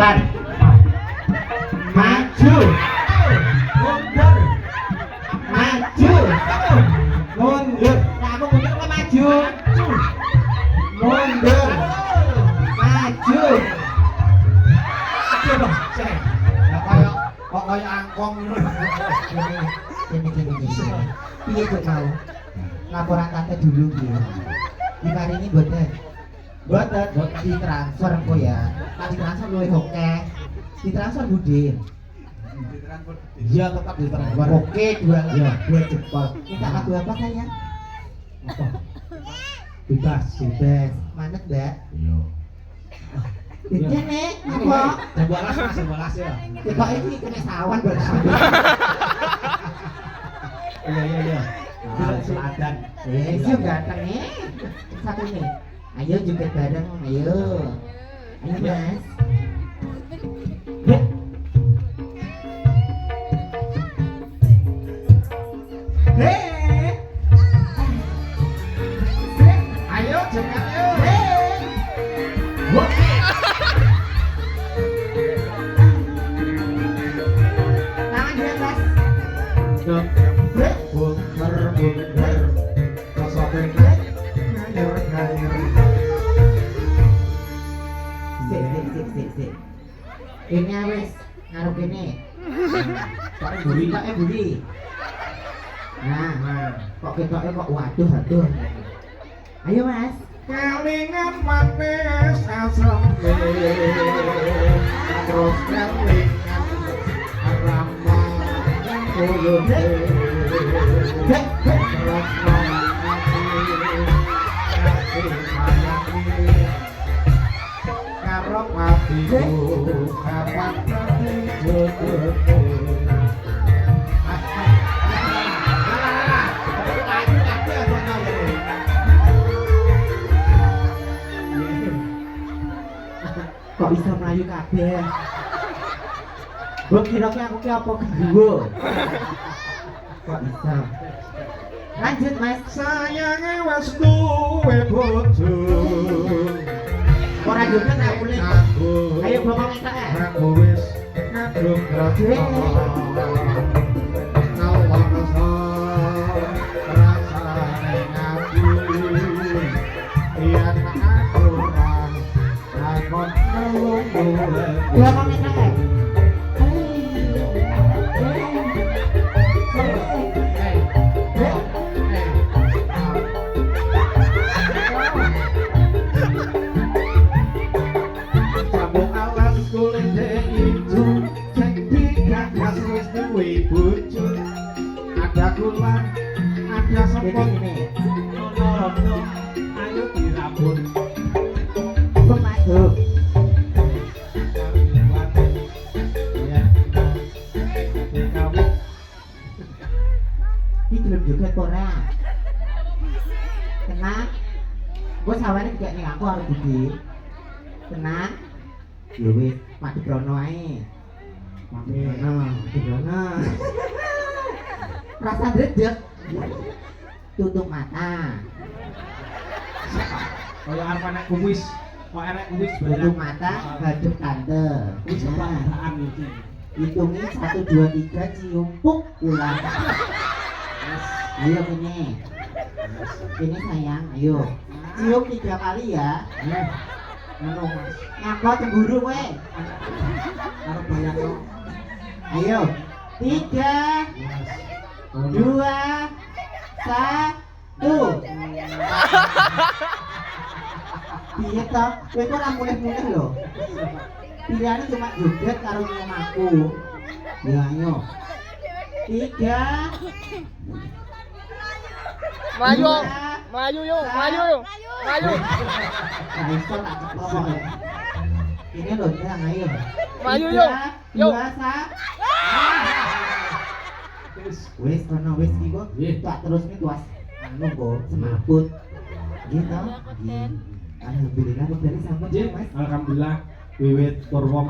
depan. Maju. Mundur. Maju. Mundur. Nah, aku mundur ke maju. Mundur. Maju. Coba, saya. Kok kayak angkong ini. Piye kok mau? Laporan tante dulu gitu. Di kali ini boten ditransfer kok ya. Nah, ditransfer luwih oke. Ditransfer Budin. Iya tetap ditransfer. Oke, dua jempol. Minta lagu apa sayang? Apa? Bebas. Manet mbak? Iya. Ini nih, apa? Sebelas ya. Kita ini kena sawan bersama. Iya. Selatan. Yuk ganteng nih. Satu nih. Ayo juga bareng, ayo. Ayo mas. Ayo cepat yuk. Tangan di atas. Ini wis ngaruh kene. Kok buri. Nah, kok ketoke kok waduh. Ayo mas. Kalingan manis asem terus kalingan rama kulo karo atiku kapan kok bisa melayu kabeh. Mbok kira aku ki apa kedua? Kok bisa? Lanjut mas. Sayange wis duwe bojo. Ora joget aku le. Ayo bokong entek ae. Aku wis ngaduk gratis. Rasane ngati. Yen aku takon bokong entek ae. Ada gula, ada sepot ini. Rono, ayo dirambut. Masuk. Ini belum juga pora. Tenang. Gue sawarin kayak nih aku harus budi. Tenang. Yowis, mati Brono ae. Mati Brono. Rasa dedek. Tutup mata. Kalau arep anak kumis, kok arek kumis Tutup mata, hadap tante. Kumis apaan iki? Hitungin 1, 2, 3, cium puk ulang. Ayo ini. Ini sayang, ayo. Cium 3 kali ya. Anu Mas, Ngapa cemburu we? arep bayar lo. Ayo. 3, 2, 1. Piye to? Kowe kok ora mulih-mulih lho. Pilihannya cuma joget karo ngomongku. Ya ayo. 3. Maju, maju yuk, maju yuk, maju. Nah, iso tak ceplok. Ini lho, yang ayo. Maju yuk, yuk. 2, 1. Wis kono wis iki kok. Tak terus nih tuas anu kok semaput. Gitu. Alhamdulillah kok dari sampai Mas. Alhamdulillah wiwit Purwo